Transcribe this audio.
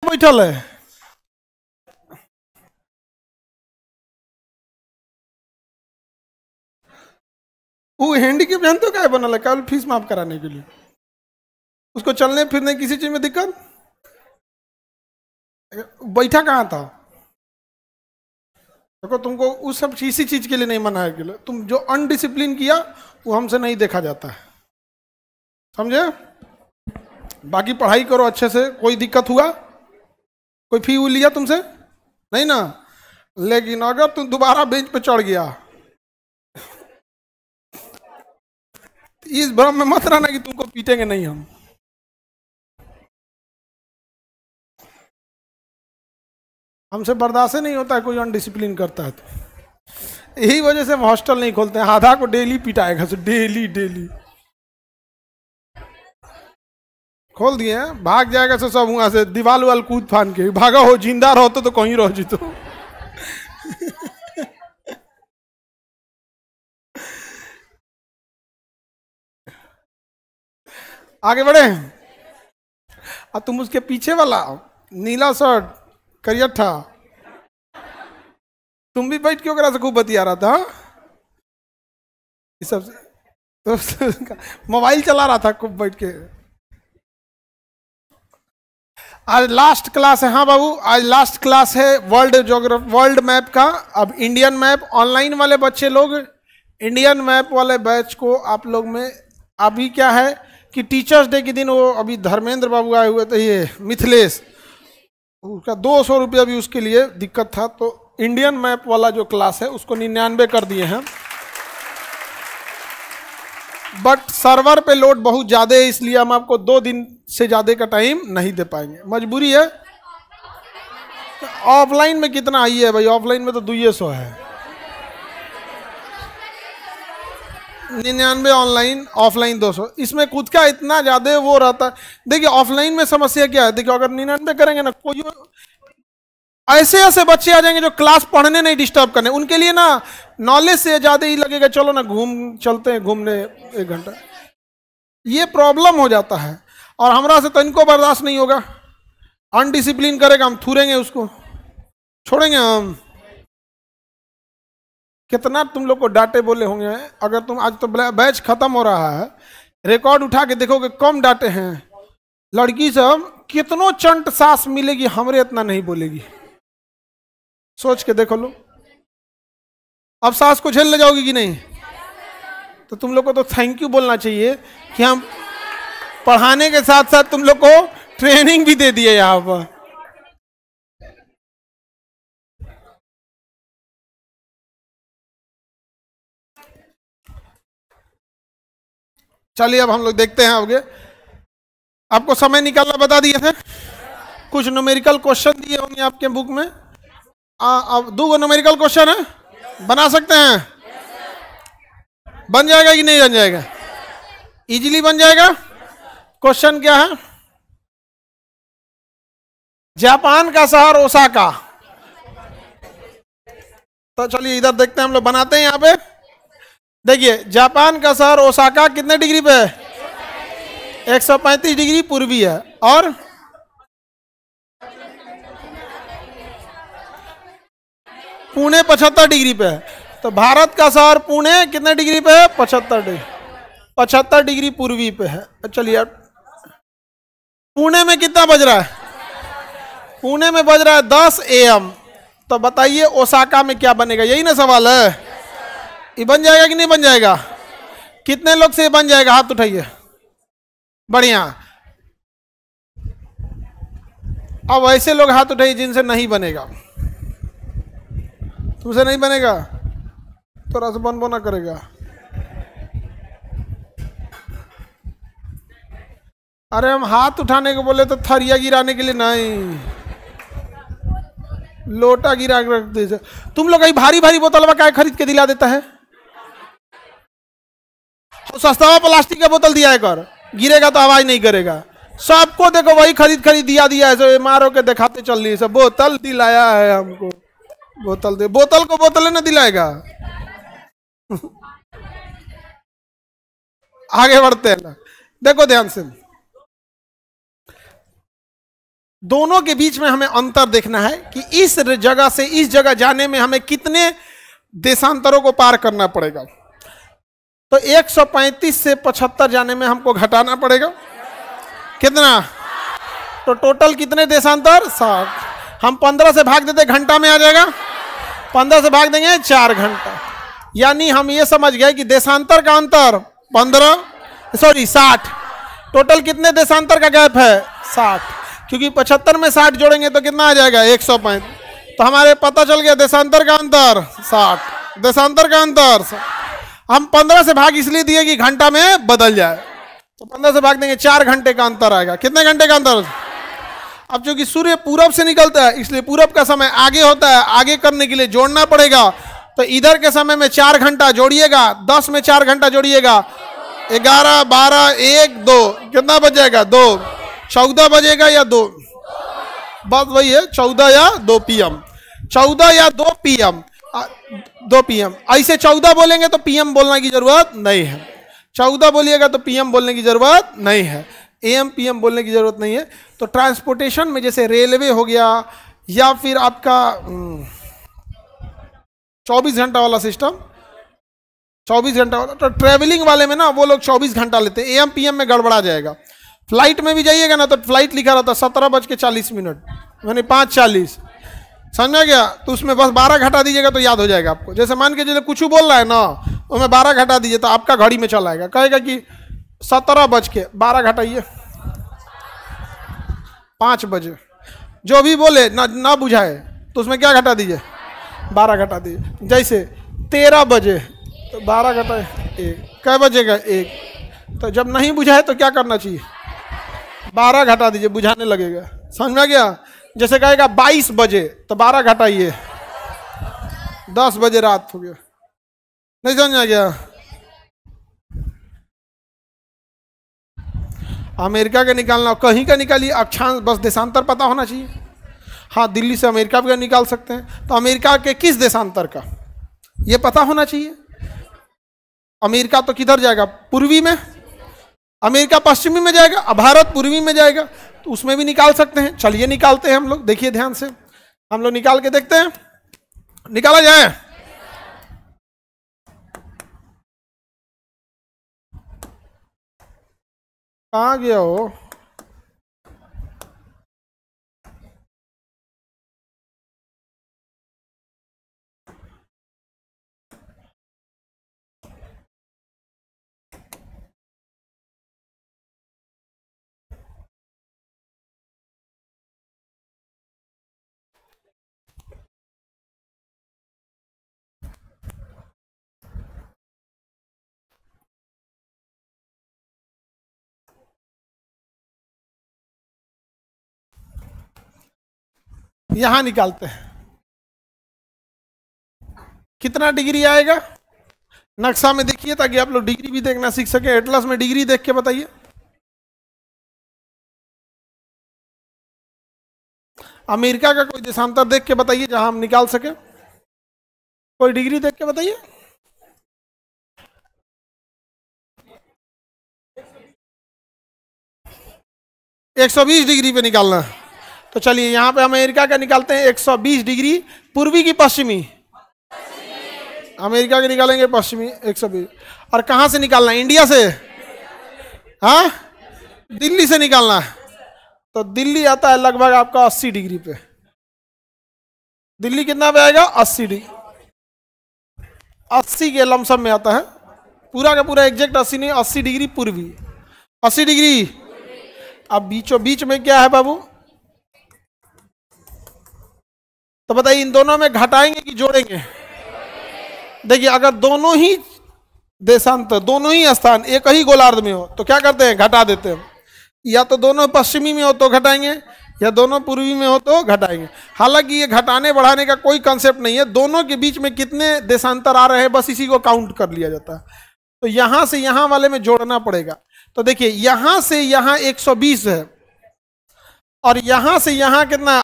बैठल है। वो हैंडीकेप जानते हो क्या बनल है? केवल फीस माफ कराने के लिए। उसको चलने फिरने किसी चीज में दिक्कत, बैठा कहाँ था? देखो तुमको उस सब इसी चीज के लिए नहीं मनाया गया, तुम जो अनडिसिप्लिन किया वो हमसे नहीं देखा जाता है, समझे? बाकी पढ़ाई करो अच्छे से। कोई दिक्कत हुआ? कोई फी लिया तुमसे? नहीं ना? लेकिन अगर तुम दोबारा बेंच पे चढ़ गया, इस भ्रम में मत रहना कि तुमको पीटेंगे नहीं हम। हमसे बर्दाश्त नहीं होता है कोई अनडिसिप्लिन करता है तो। यही वजह से हम हॉस्टल नहीं खोलते हैं। आधा को डेली पिटाएगा, डेली डेली खोल दिए हैं, भाग जाएगा सब वहां से दीवाल वाल कूद फान के भागा हो। जिंदा रहो तो कहीं रहो जी तो। आगे बढ़े। अब तुम उसके पीछे वाला नीला शर्ट करियठा, तुम भी बैठ के ओकरा से खूब बतिया रहा था। इस सब तो मोबाइल चला रहा था खूब बैठ के। आज लास्ट क्लास है। हाँ बाबू, आज लास्ट क्लास है वर्ल्ड ज्योग्राफी, वर्ल्ड मैप का। अब इंडियन मैप ऑनलाइन वाले बच्चे लोग, इंडियन मैप वाले बैच को आप लोग में अभी क्या है कि टीचर्स डे के दिन वो अभी धर्मेंद्र बाबू आए हुए थे, ये मिथिलेश, उसका 200 रुपया भी उसके लिए दिक्कत था। तो इंडियन मैप वाला जो क्लास है उसको 99 कर दिए हैं। बट सर्वर पे लोड बहुत ज़्यादा है, इसलिए हम आपको 2 दिन से ज़्यादा का टाइम नहीं दे पाएंगे, मजबूरी है। ऑफलाइन में कितना आई है भाई? ऑफलाइन में तो 200 है, 99 ऑनलाइन, ऑफलाइन 200। इसमें खुद का इतना ज़्यादा वो रहता है। देखिए ऑफलाइन में समस्या क्या है, देखिए अगर 99 करेंगे ना, कोई ऐसे ऐसे बच्चे आ जाएंगे जो क्लास पढ़ने नहीं डिस्टर्ब करने, उनके लिए ना नॉलेज से ज़्यादा ही लगेगा चलो ना चलते हैं घूमने 1 घंटा। ये प्रॉब्लम हो जाता है और हमरा से तो इनको बर्दाश्त नहीं होगा। अनडिसिप्लिन करेगा हम थूरेंगे उसको, छोड़ेंगे हम? कितना तुम लोग को डांटे बोले होंगे। अगर तुम आज तो बैच खत्म हो रहा है, रिकॉर्ड उठा के देखोगे कम डांटे हैं। लड़की सब कितनों चंट सास मिलेगी, हमरे इतना नहीं बोलेगी। सोच के देखो लो, अब सास को झेल ले जाओगी कि नहीं? तो तुम लोग को तो थैंक यू बोलना चाहिए कि हम पढ़ाने के साथ साथ तुम लोग को ट्रेनिंग भी दे दिए यहाँ पर। चलिए अब हम लोग देखते हैं आगे। आपको समय निकालना बता दिए थे, कुछ न्यूमेरिकल क्वेश्चन दिए होंगे आपके बुक में। अब 2 न्यूमेरिकल क्वेश्चन है, बना सकते हैं? बन जाएगा कि नहीं बन जाएगा? इजीली बन जाएगा। क्वेश्चन क्या है? जापान का शहर ओसाका। तो चलिए इधर देखते हैं, हम लोग बनाते हैं यहाँ पे। देखिए जापान का शहर ओसाका कितने डिग्री पे है? 135 डिग्री पूर्वी है। और पुणे 75 डिग्री पे है। तो भारत का शहर पुणे कितने डिग्री पे है? 75 डिग्री, 75 डिग्री पूर्वी पे है। चलिए पुणे में कितना बज रहा है? पुणे में बज रहा है 10 AM। तो बताइए ओसाका में क्या बनेगा? यही ना सवाल है। ये बन जाएगा कि नहीं बन जाएगा? कितने लोग से बन जाएगा? हाथ उठाइए। बढ़िया। अब ऐसे लोग हाथ उठाइए जिनसे नहीं बनेगा। तुमसे नहीं बनेगा, थोड़ा सा बनबो ना करेगा। अरे हम हाथ उठाने को बोले तो थरिया गिराने के लिए नहीं, लोटा गिरा के रख दे। तुम लोग भारी भारी बोतल क्या खरीद के दिला देता है? सस्ता प्लास्टिक का बोतल दिया है कर, गिरेगा तो आवाज नहीं करेगा। सबको देखो वही खरीद खरीद दिया है, मारो के दिखाते चल रही है। बोतल दिलाया है हमको, बोतल दे। बोतल को बोतल ना दिलाएगा। आगे बढ़ते हैं ना, देखो ध्यान से। दोनों के बीच में हमें अंतर देखना है कि इस जगह से इस जगह जाने में हमें कितने देशांतरों को पार करना पड़ेगा। तो 135 से 75 जाने में हमको घटाना पड़ेगा कितना, तो टोटल कितने देशांतर 60। हम 15 से भाग देते घंटा में आ जाएगा, 15 से भाग देंगे 4 घंटा। यानी हम ये समझ गए कि देशांतर का अंतर 60। टोटल कितने देशांतर का गैप है 60, क्योंकि 75 में 60 जोड़ेंगे तो कितना आ जाएगा 135। तो हमारे पता चल गया देशांतर का अंतर 60, देशांतर का अंतर। हम 15 से भाग इसलिए दिए कि घंटा में बदल जाए, तो 15 से भाग देंगे 4 घंटे का अंतर आएगा। कितने घंटे का अंतर? अब चूंकि सूर्य पूरब से निकलता है इसलिए पूरब का समय आगे होता है, आगे करने के लिए जोड़ना पड़ेगा। तो इधर के समय में 4 घंटा जोड़िएगा, 10 में 4 घंटा जोड़िएगा, 11, 12, 1, 2, कितना बच जाएगा 2, 14 बजेगा या 2, बात वही है 14 या 2 PM, 14 या 2 PM, 2 PM। ऐसे 14 बोलेंगे तो PM बोलने की जरूरत नहीं है, 14 बोलिएगा तो PM बोलने की जरूरत नहीं है, AM PM बोलने की जरूरत नहीं है। तो ट्रांसपोर्टेशन में जैसे रेलवे हो गया या फिर आपका 24 घंटा वाला सिस्टम, 24 घंटा वाला, तो ट्रेवलिंग वाले में ना वो लोग 24 घंटा लेते हैं, AM PM में गड़बड़ा जाएगा। फ्लाइट में भी जाइएगा ना तो फ्लाइट लिखा रहता 17:40, मैंने 5:40, समझ में गया? तो उसमें बस 12 घटा दीजिएगा तो याद हो जाएगा आपको। जैसे मान के चलिए कुछ बोल रहा है ना, तो मैं 12 घटा दीजिए तो आपका घड़ी में चला आएगा, कहेगा कि 17:12 घटाइए 5 बजे, जो भी बोले ना बुझाए तो उसमें क्या घटा दीजिए 12 घटा दीजिए। जैसे 13 बजे तो 12 घटाए 1, कै बजेगा 1, तो जब नहीं बुझाए तो क्या करना चाहिए 12 घटा दीजिए, बुझाने लगेगा, समझ में गया? जैसे कहेगा 22 बजे तो 12 घटाइए 10 बजे रात हो गया, नहीं समझ में गया? अमेरिका का निकालना, कहीं का निकालिए, अक्षांश बस देशांतर पता होना चाहिए। हाँ, दिल्ली से अमेरिका भी निकाल सकते हैं, तो अमेरिका के किस देशांतर का ये पता होना चाहिए। अमेरिका तो किधर जाएगा, पूर्वी में, अमेरिका पश्चिमी में जाएगा, भारत पूर्वी में जाएगा, तो उसमें भी निकाल सकते हैं। चलिए निकालते हैं हम लोग, देखिए ध्यान से, हम लोग निकाल के देखते हैं, निकाला जाए। कहाँ गया हो? यहां निकालते हैं, कितना डिग्री आएगा नक्शा में देखिए, ताकि आप लोग डिग्री भी देखना सीख सके। एटलस में डिग्री देख के बताइए, अमेरिका का कोई देशांतर देख के बताइए जहां हम निकाल सके, कोई डिग्री देख के बताइए। एक 120 डिग्री पे निकालना है, तो चलिए यहां पे अमेरिका का निकालते हैं 120 डिग्री, पूर्वी की पश्चिमी, अमेरिका के निकालेंगे पश्चिमी 120। और कहां से निकालना है, इंडिया से, हाँ दिल्ली से निकालना है, तो दिल्ली आता है लगभग आपका 80 डिग्री पे। दिल्ली कितना पे आएगा 80 डिग्री, 80 के लमसम में आता है, पूरा का पूरा एग्जैक्ट 80 नहीं, 80 डिग्री पूर्वी, 80 डिग्री। अब बीचों बीच में क्या है बाबू, तो बताइए इन दोनों में घटाएंगे कि जोड़ेंगे? देखिए अगर दोनों ही देशांतर, दोनों ही स्थान एक ही गोलार्ध में हो तो क्या करते हैं, घटा देते हैं। या तो दोनों पश्चिमी में हो तो घटाएंगे, या दोनों पूर्वी में हो तो घटाएंगे। हालांकि ये घटाने बढ़ाने का कोई कंसेप्ट नहीं है, दोनों के बीच में कितने देशांतर आ रहे हैं बस इसी को काउंट कर लिया जाता है। तो यहां से यहां वाले में जोड़ना पड़ेगा। तो देखिए यहां से यहां 120 है, और यहां से यहां कितना